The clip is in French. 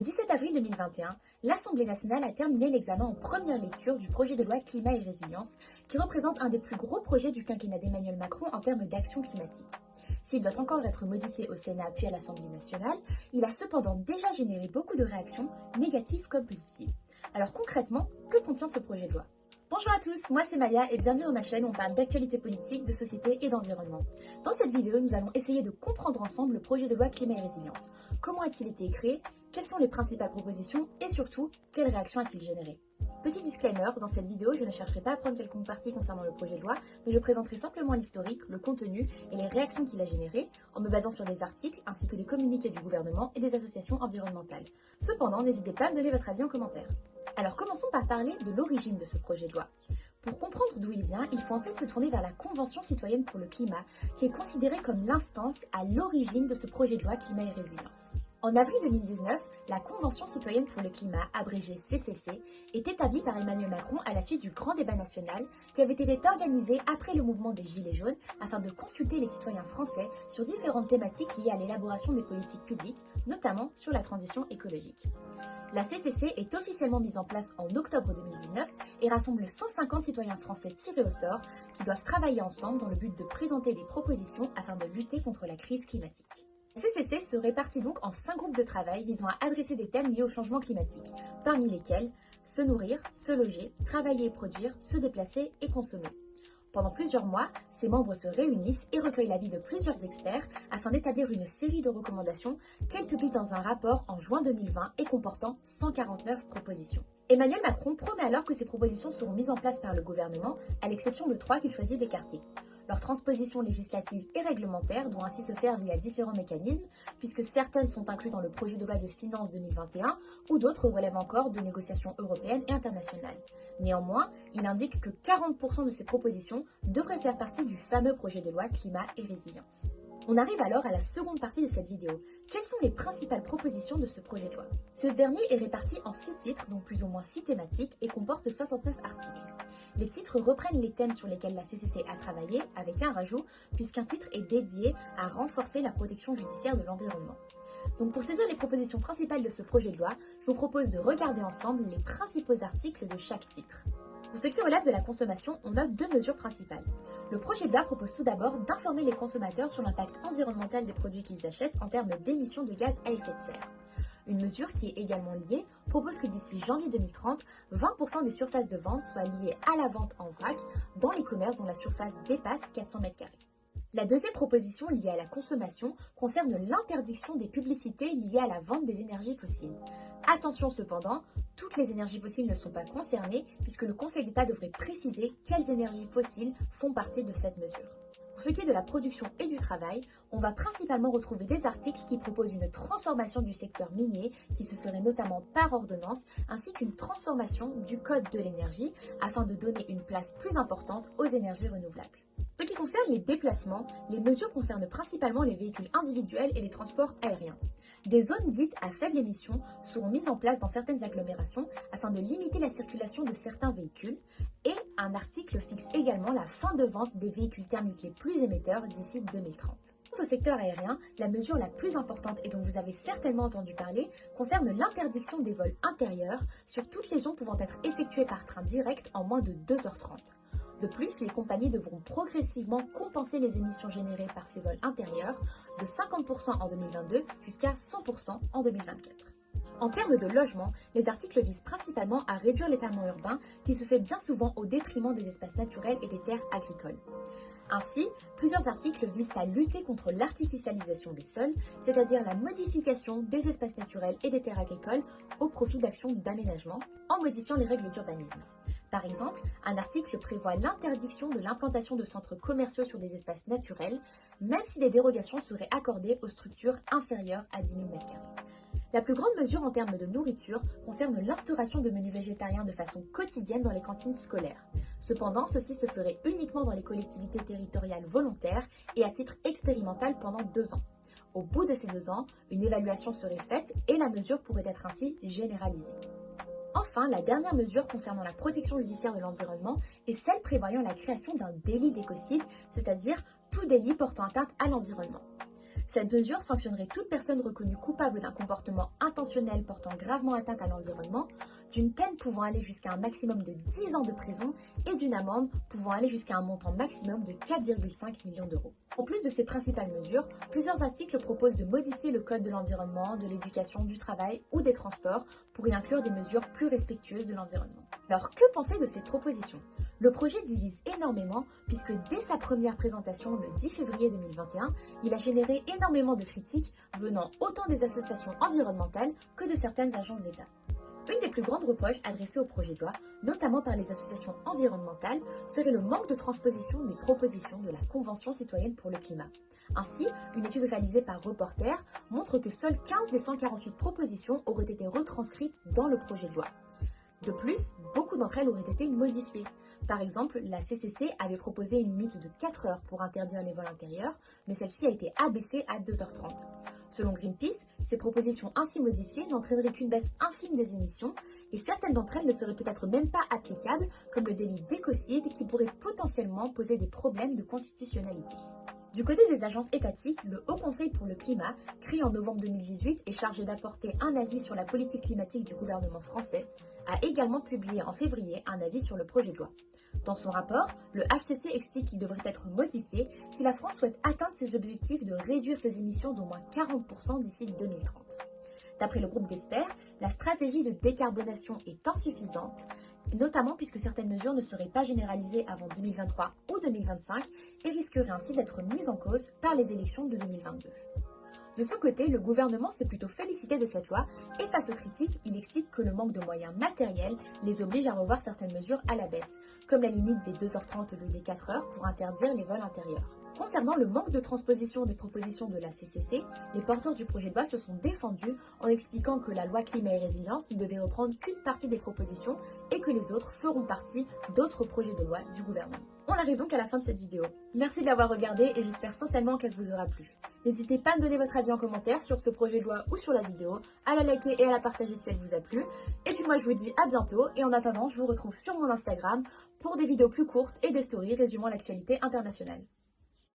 Le 17 avril 2021, l'Assemblée nationale a terminé l'examen en première lecture du projet de loi Climat et Résilience, qui représente un des plus gros projets du quinquennat d'Emmanuel Macron en termes d'action climatique. S'il doit encore être modifié au Sénat puis à l'Assemblée nationale, il a cependant déjà généré beaucoup de réactions, négatives comme positives. Alors concrètement, que contient ce projet de loi ? Bonjour à tous, moi c'est Maya et bienvenue dans ma chaîne où on parle d'actualité politique, de société et d'environnement. Dans cette vidéo, nous allons essayer de comprendre ensemble le projet de loi Climat et Résilience. Comment a-t-il été créé ? Quelles sont les principales propositions et surtout, quelles réactions a-t-il généré ? Petit disclaimer, dans cette vidéo, je ne chercherai pas à prendre quelconque parti concernant le projet de loi, mais je présenterai simplement l'historique, le contenu et les réactions qu'il a générées, en me basant sur des articles ainsi que des communiqués du gouvernement et des associations environnementales. Cependant, n'hésitez pas à me donner votre avis en commentaire. Alors commençons par parler de l'origine de ce projet de loi. Pour comprendre d'où il vient, il faut en fait se tourner vers la Convention citoyenne pour le climat, qui est considérée comme l'instance à l'origine de ce projet de loi Climat et Résilience. En avril 2019, la Convention citoyenne pour le climat, abrégée CCC, est établie par Emmanuel Macron à la suite du grand débat national qui avait été organisé après le mouvement des Gilets jaunes afin de consulter les citoyens français sur différentes thématiques liées à l'élaboration des politiques publiques, notamment sur la transition écologique. La CCC est officiellement mise en place en octobre 2019 et rassemble 150 citoyens français tirés au sort qui doivent travailler ensemble dans le but de présenter des propositions afin de lutter contre la crise climatique. La CCC se répartit donc en 5 groupes de travail visant à adresser des thèmes liés au changement climatique, parmi lesquels se nourrir, se loger, travailler et produire, se déplacer et consommer. Pendant plusieurs mois, ces membres se réunissent et recueillent l'avis de plusieurs experts afin d'établir une série de recommandations qu'elles publient dans un rapport en juin 2020 et comportant 149 propositions. Emmanuel Macron promet alors que ces propositions seront mises en place par le gouvernement, à l'exception de 3 qu'il choisit d'écarter. Leur transposition législative et réglementaire doit ainsi se faire via différents mécanismes, puisque certaines sont incluses dans le projet de loi de finances 2021 ou d'autres relèvent encore de négociations européennes et internationales. Néanmoins, il indique que 40% de ces propositions devraient faire partie du fameux projet de loi Climat et Résilience. On arrive alors à la seconde partie de cette vidéo. Quelles sont les principales propositions de ce projet de loi ? Ce dernier est réparti en 6 titres, donc plus ou moins 6 thématiques, et comporte 69 articles. Les titres reprennent les thèmes sur lesquels la CCC a travaillé, avec un rajout, puisqu'un titre est dédié à renforcer la protection judiciaire de l'environnement. Donc pour saisir les propositions principales de ce projet de loi, je vous propose de regarder ensemble les principaux articles de chaque titre. Pour ce qui relève de la consommation, on note 2 mesures principales. Le projet de loi propose tout d'abord d'informer les consommateurs sur l'impact environnemental des produits qu'ils achètent en termes d'émissions de gaz à effet de serre. Une mesure qui est également liée propose que d'ici janvier 2030, 20% des surfaces de vente soient liées à la vente en vrac dans les commerces dont la surface dépasse 400 m². La deuxième proposition liée à la consommation concerne l'interdiction des publicités liées à la vente des énergies fossiles. Attention cependant, toutes les énergies fossiles ne sont pas concernées puisque le Conseil d'État devrait préciser quelles énergies fossiles font partie de cette mesure. Pour ce qui est de la production et du travail, on va principalement retrouver des articles qui proposent une transformation du secteur minier qui se ferait notamment par ordonnance ainsi qu'une transformation du code de l'énergie afin de donner une place plus importante aux énergies renouvelables. Ce qui concerne les déplacements, les mesures concernent principalement les véhicules individuels et les transports aériens. Des zones dites à faible émission seront mises en place dans certaines agglomérations afin de limiter la circulation de certains véhicules et un article fixe également la fin de vente des véhicules thermiques les plus émetteurs d'ici 2030. Quant au secteur aérien, la mesure la plus importante et dont vous avez certainement entendu parler concerne l'interdiction des vols intérieurs sur toutes les zones pouvant être effectuées par train direct en moins de 2h30. De plus, les compagnies devront progressivement compenser les émissions générées par ces vols intérieurs de 50% en 2022 jusqu'à 100% en 2024. En termes de logement, les articles visent principalement à réduire l'étalement urbain qui se fait bien souvent au détriment des espaces naturels et des terres agricoles. Ainsi, plusieurs articles visent à lutter contre l'artificialisation des sols, c'est-à-dire la modification des espaces naturels et des terres agricoles au profit d'actions d'aménagement, en modifiant les règles d'urbanisme. Par exemple, un article prévoit l'interdiction de l'implantation de centres commerciaux sur des espaces naturels, même si des dérogations seraient accordées aux structures inférieures à 10 000 m². La plus grande mesure en termes de nourriture concerne l'instauration de menus végétariens de façon quotidienne dans les cantines scolaires. Cependant, ceci se ferait uniquement dans les collectivités territoriales volontaires et à titre expérimental pendant 2 ans. Au bout de ces 2 ans, une évaluation serait faite et la mesure pourrait être ainsi généralisée. Enfin, la dernière mesure concernant la protection judiciaire de l'environnement est celle prévoyant la création d'un délit d'écocide, c'est-à-dire tout délit portant atteinte à l'environnement. Cette mesure sanctionnerait toute personne reconnue coupable d'un comportement intentionnel portant gravement atteinte à l'environnement, d'une peine pouvant aller jusqu'à un maximum de 10 ans de prison et d'une amende pouvant aller jusqu'à un montant maximum de 4,5 millions d'euros. En plus de ces principales mesures, plusieurs articles proposent de modifier le code de l'environnement, de l'éducation, du travail ou des transports pour y inclure des mesures plus respectueuses de l'environnement. Alors que penser de ces propositions ? Le projet divise énormément puisque dès sa première présentation le 10 février 2021, il a généré énormément de critiques venant autant des associations environnementales que de certaines agences d'État. Une des plus grandes reproches adressées au projet de loi, notamment par les associations environnementales, serait le manque de transposition des propositions de la Convention citoyenne pour le climat. Ainsi, une étude réalisée par Reporter montre que seules 15 des 148 propositions auraient été retranscrites dans le projet de loi. De plus, beaucoup d'entre elles auraient été modifiées. Par exemple, la CCC avait proposé une limite de 4 heures pour interdire les vols intérieurs, mais celle-ci a été abaissée à 2h30. Selon Greenpeace, ces propositions ainsi modifiées n'entraîneraient qu'une baisse infime des émissions, et certaines d'entre elles ne seraient peut-être même pas applicables, comme le délit d'écocide qui pourrait potentiellement poser des problèmes de constitutionnalité. Du côté des agences étatiques, le Haut Conseil pour le climat, créé en novembre 2018 et chargé d'apporter un avis sur la politique climatique du gouvernement français, a également publié en février un avis sur le projet de loi. Dans son rapport, le HCC explique qu'il devrait être modifié si la France souhaite atteindre ses objectifs de réduire ses émissions d'au moins 40% d'ici 2030. D'après le groupe d'experts, la stratégie de décarbonation est insuffisante, notamment puisque certaines mesures ne seraient pas généralisées avant 2023 ou 2025 et risqueraient ainsi d'être mises en cause par les élections de 2022. De son côté, le gouvernement s'est plutôt félicité de cette loi et face aux critiques, il explique que le manque de moyens matériels les oblige à revoir certaines mesures à la baisse, comme la limite des 2h30 au lieu des 4h pour interdire les vols intérieurs. Concernant le manque de transposition des propositions de la CCC, les porteurs du projet de loi se sont défendus en expliquant que la loi climat et résilience ne devait reprendre qu'une partie des propositions et que les autres feront partie d'autres projets de loi du gouvernement. On arrive donc à la fin de cette vidéo. Merci de l'avoir regardée et j'espère sincèrement qu'elle vous aura plu. N'hésitez pas à me donner votre avis en commentaire sur ce projet de loi ou sur la vidéo, à la liker et à la partager si elle vous a plu. Et puis moi je vous dis à bientôt et en attendant je vous retrouve sur mon Instagram pour des vidéos plus courtes et des stories résumant l'actualité internationale.